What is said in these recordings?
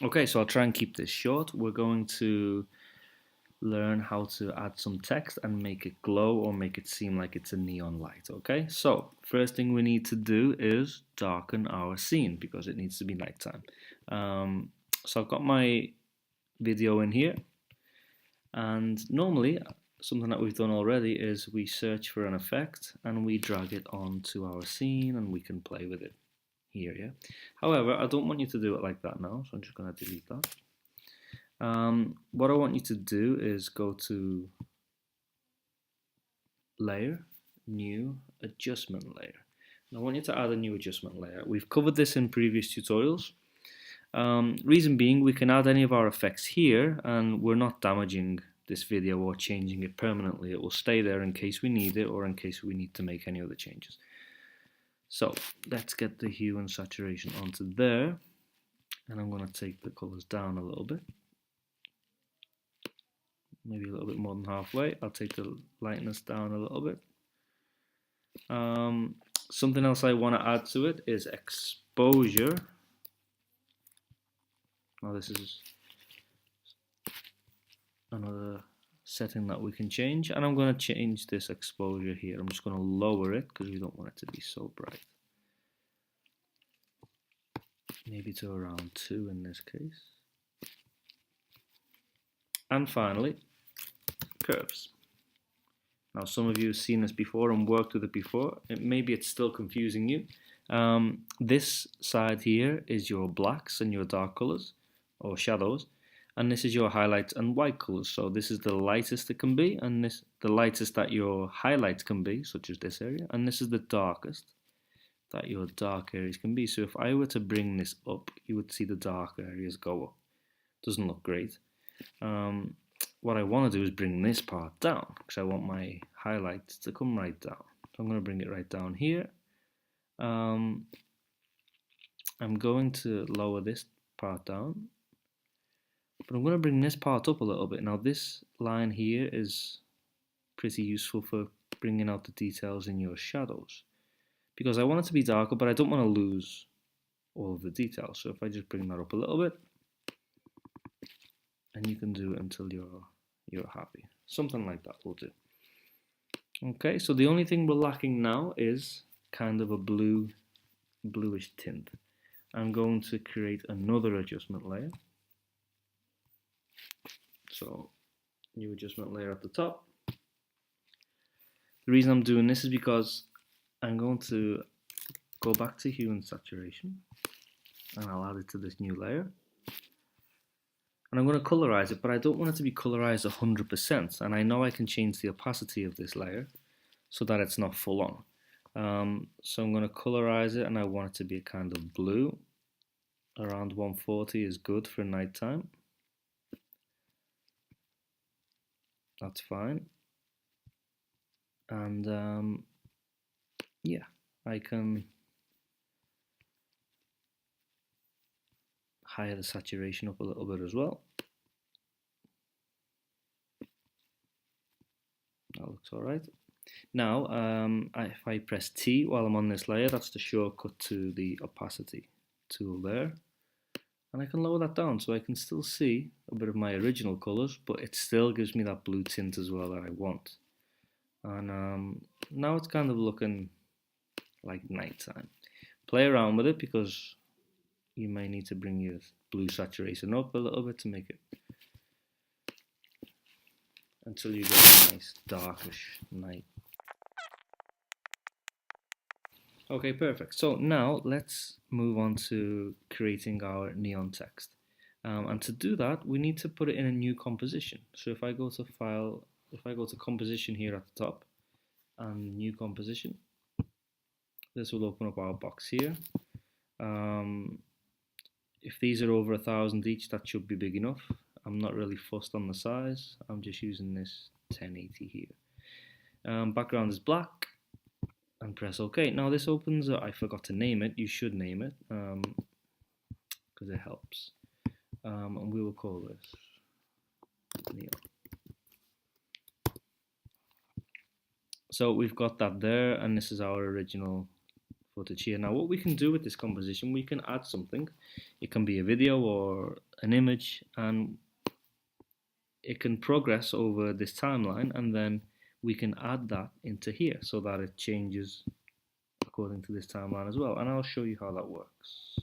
Okay, so I'll try and keep this short. We're going to learn how to add some text and make it glow or make it seem like it's a neon light. Okay, so first thing we need to do is darken our scene because it needs to be nighttime. So I've got my video in here, and normally something that we've done already is we search for an effect and we drag it onto our scene and we can play with it here, yeah. However, I don't want you to do it like that now, so I'm just going to delete that. What I want you to do is go to Layer, New, Adjustment Layer. And I want you to add a new adjustment layer. We've covered this in previous tutorials. Reason being, we can add any of our effects here and we're not damaging this video or changing it permanently. It will stay there in case we need it or in case we need to make any other changes. So let's get the hue and saturation onto there, and I'm going to take the colors down a little bit, maybe a little bit more than halfway. I'll take the lightness down a little bit. Something else I want to add to it is exposure. Now this is another setting that we can change, and I'm going to change this exposure here. I'm just going to lower it because we don't want it to be so bright. Maybe to around 2 in this case. And finally, curves. Now some of you have seen this before and worked with it before. Maybe it's still confusing you. This side here is your blacks and your dark colors or shadows, and this is your highlights and white colors. So this is the lightest it can be, and this the lightest that your highlights can be, such as this area, and this is the darkest that your dark areas can be. So if I were to bring this up, you would see the dark areas go up. Doesn't look great. What I want to do is bring this part down because I want my highlights to come right down. So I'm going to bring it right down here. I'm going to lower this part down, but I'm going to bring this part up a little bit. Now this line here is pretty useful for bringing out the details in your shadows because I want it to be darker, but I don't want to lose all of the details. So if I just bring that up a little bit, and you can do it until you're happy. Something like that will do. Okay, so the only thing we're lacking now is kind of a bluish tint. I'm going to create another adjustment layer. So new adjustment layer at the top. The reason I'm doing this is because I'm going to go back to hue and saturation, and I'll add it to this new layer. And I'm going to colorize it, but I don't want it to be colorized 100%. And I know I can change the opacity of this layer so that it's not full on. So I'm going to colorize it, and I want it to be a kind of blue. Around 140 is good for nighttime. That's fine. And yeah, I can higher the saturation up a little bit as well. That looks alright. Now, if I press T while I'm on this layer, that's the shortcut to the opacity tool there. And I can lower that down so I can still see a bit of my original colours, but it still gives me that blue tint as well that I want. And now it's kind of looking like nighttime. Play around with it because you may need to bring your blue saturation up a little bit to make it until you get a nice darkish night. Okay, perfect. So now let's move on to creating our neon text. And to do that, we need to put it in a new composition. So if I go to File, if I go to Composition here at the top, and New Composition, this will open up our box here. If these are over 1,000 each, that should be big enough. I'm not really fussed on the size. I'm just using this 1080 here. Background is black, and press OK. Now this opens, I forgot to name it. You should name it because it helps. And we will call this neon. So we've got that there, and this is our original footage here. Now what we can do with this composition, we can add something. It can be a video or an image, and it can progress over this timeline, and then we can add that into here so that it changes according to this timeline as well. And I'll show you how that works.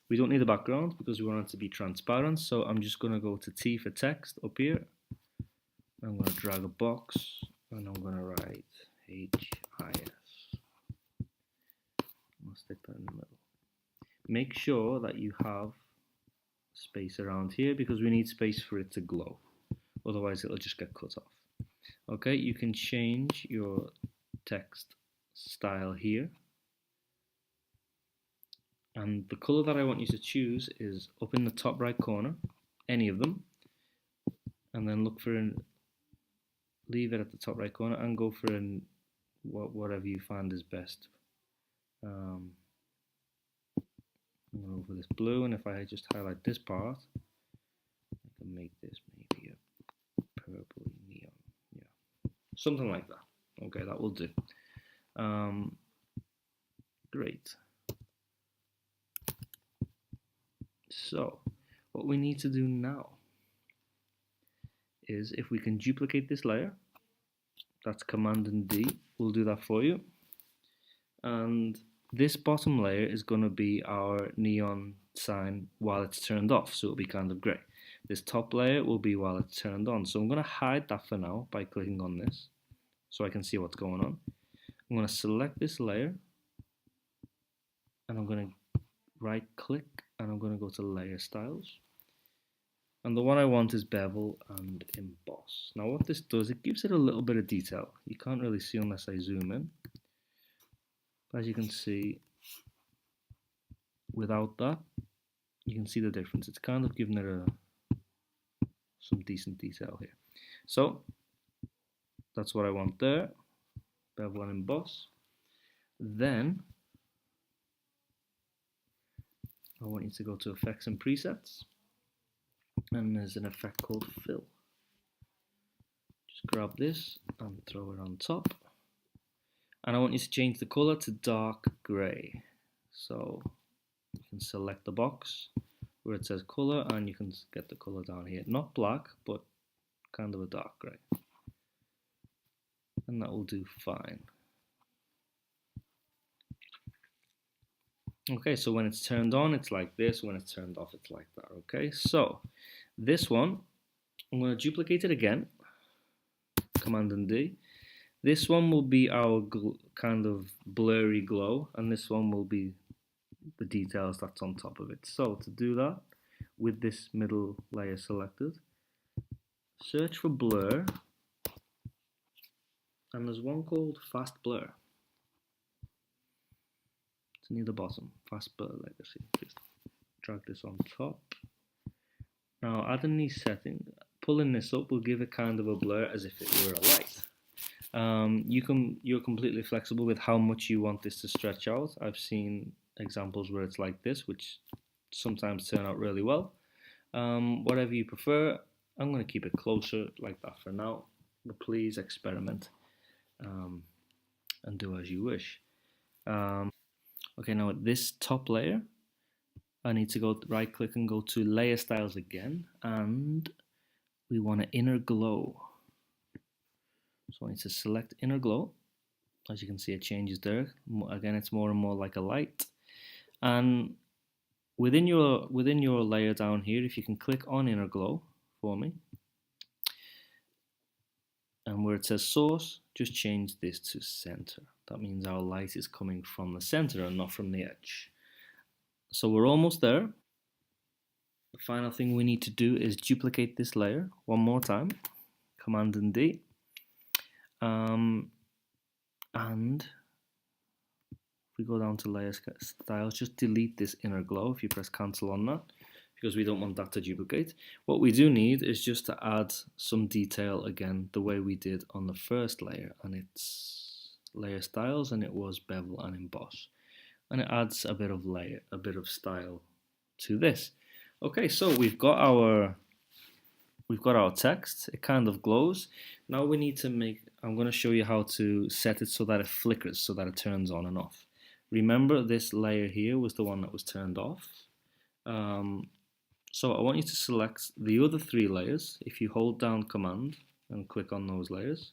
We don't need a background because we want it to be transparent, so I'm just going to go to T for text up here. I'm going to drag a box and I'm going to write HIS. I'll stick that in the middle. Make sure that you have space around here because we need space for it to glow, otherwise it'll just get cut off. Okay, you can change your text style here, and the color that I want you to choose is up in the top right corner, any of them, and then look for leave it at the top right corner and go for whatever you find is best. I'm going to go for this blue, and if I just highlight this part, I can make this maybe a purple neon, yeah, something like that. Okay, that will do. Great. So what we need to do now is, if we can duplicate this layer, that's Command and D, we'll do that for you. And this bottom layer is going to be our neon sign while it's turned off, so it'll be kind of grey. This top layer will be while it's turned on, so I'm going to hide that for now by clicking on this so I can see what's going on. I'm going to select this layer and I'm going to right click and I'm going to go to layer styles, and the one I want is bevel and emboss. Now what this does, it gives it a little bit of detail. You can't really see unless I zoom in. As you can see, without that, you can see the difference. It's kind of giving it some decent detail here. So that's what I want there, bevel and emboss. Then I want you to go to effects and presets, and there's an effect called fill. Just grab this and throw it on top. And I want you to change the color to dark gray. So you can select the box where it says color, and you can get the color down here. Not black, but kind of a dark gray. And that will do fine. Okay, so when it's turned on, it's like this. When it's turned off, it's like that. Okay, so this one, I'm going to duplicate it again. Command and D. This one will be our kind of blurry glow, and this one will be the details that's on top of it. So to do that, with this middle layer selected, search for blur, and there's one called fast blur. It's near the bottom, fast blur legacy. Just drag this on top. Now adding these settings, pulling this up will give it kind of a blur as if it were a light. You're completely flexible with how much you want this to stretch out. I've seen examples where it's like this, which sometimes turn out really well. Whatever you prefer, I'm going to keep it closer like that for now, but please experiment and do as you wish. Okay, now at this top layer, I need to go right click and go to layer styles again, and we want an inner glow. So I need to select inner glow. As you can see, it changes there. Again, it's more and more like a light. And within your layer down here, if you can click on inner glow for me, and where it says source, just change this to center. That means our light is coming from the center and not from the edge. So we're almost there. The final thing we need to do is duplicate this layer one more time. Command and D. And if we go down to layer styles, just delete this inner glow if you press cancel on that, because we don't want that to duplicate. What we do need is just to add some detail again, the way we did on the first layer, and it's layer styles, and it was bevel and emboss, and it adds a bit of style to this. Okay, so we've got our text. It kind of glows. Now we need to make I'm going to show you how to set it so that it flickers, so that it turns on and off. Remember, this layer here was the one that was turned off. So I want you to select the other 3 layers. If you hold down Command and click on those layers,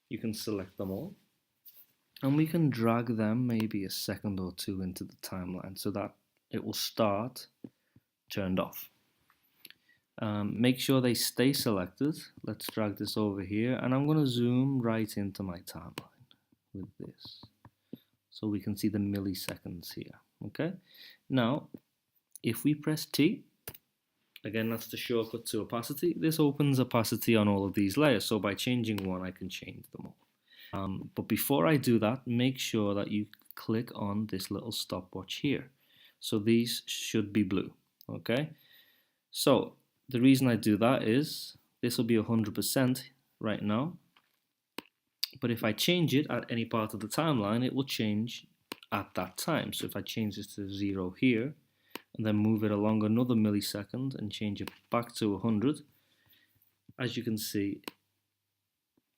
you can select them all. And we can drag them maybe a second or 2 into the timeline so that it will start turned off. Make sure they stay selected. Let's drag this over here, and I'm going to zoom right into my timeline with this so we can see the milliseconds here. Okay, now if we press T, again, that's the shortcut to opacity. This opens opacity on all of these layers, so by changing one I can change them all. But before I do that, make sure that you click on this little stopwatch here. So these should be blue. Okay, so the reason I do that is this will be 100% right now, but if I change it at any part of the timeline, it will change at that time. So if I change this to 0 here and then move it along another millisecond and change it back to 100, as you can see,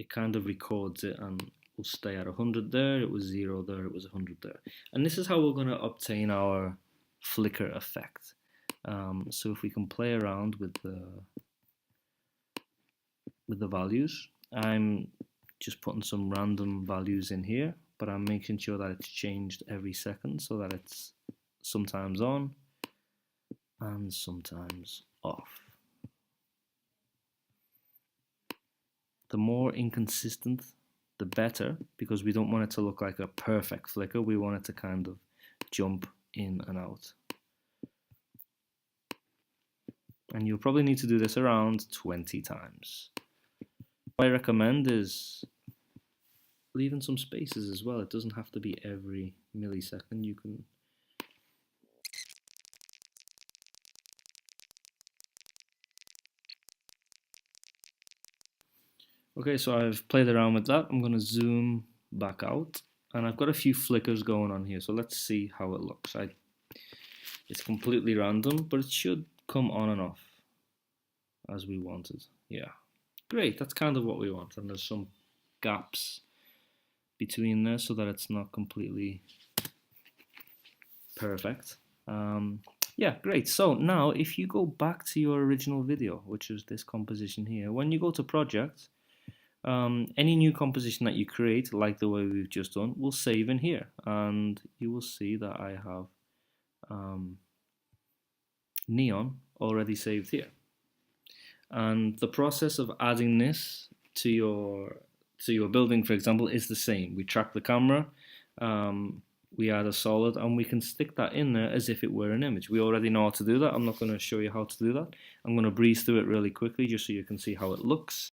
it kind of records it and will stay at 100 there, it was 0 there, it was 100 there. And this is how we're going to obtain our flicker effect. So if we can play around with the values, I'm just putting some random values in here, but I'm making sure that it's changed every second so that it's sometimes on and sometimes off. The more inconsistent, the better, because we don't want it to look like a perfect flicker. We want it to kind of jump in and out. And you'll probably need to do this around 20 times. What I recommend is leaving some spaces as well. It doesn't have to be every millisecond. You can Okay, so I've played around with that. I'm going to zoom back out, and I've got a few flickers going on here. So let's see how it looks. It's completely random, but it should come on and off as we wanted. Yeah, great. That's kind of what we want. And there's some gaps between there so that it's not completely perfect. Yeah, great. So now if you go back to your original video, which is this composition here, when you go to project, any new composition that you create, like the way we've just done, will save in here, and you will see that I have neon already saved here. And the process of adding this to your building, for example, is the same. We track the camera, we add a solid, and we can stick that in there as if it were an image. We already know how to do that. I'm not going to show you how to do that. I'm going to breeze through it really quickly just so you can see how it looks.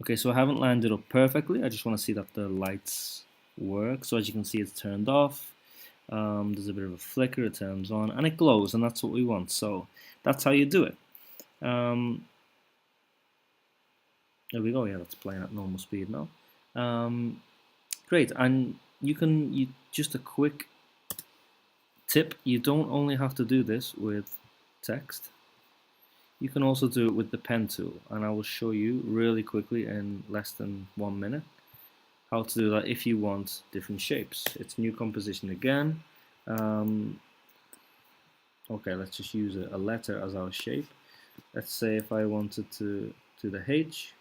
Okay, so I haven't lined it up perfectly. I just want to see that the lights work. So as you can see, it's turned off. There's a bit of a flicker, it turns on, and it glows, and that's what we want. So that's how you do it. There we go. Yeah, that's playing at normal speed now. Great, and just a quick tip: you don't only have to do this with text. You can also do it with the pen tool, and I will show you really quickly in less than 1 minute how to do that if you want different shapes. It's new composition again. Okay, let's just use a letter as our shape. Let's say if I wanted to do the H,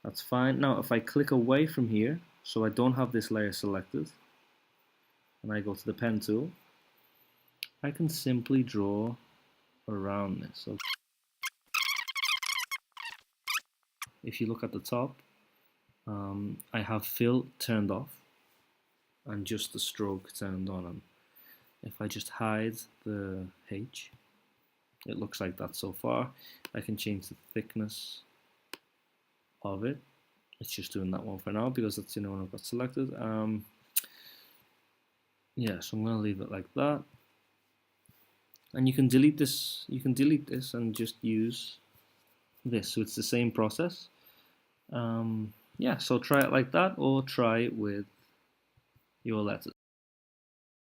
that's fine. Now if I click away from here, so I don't have this layer selected, and I go to the pen tool, I can simply draw around this. So if you look at the top, I have fill turned off and just the stroke turned on, and if I just hide the H, it looks like that so far. I can change the thickness of it. It's just doing that one for now because that's the only one I've got selected. Yeah, so I'm going to leave it like that. And you can delete this. You can delete this and just use this. So it's the same process. Yeah, so try it like that, or try it with your letters.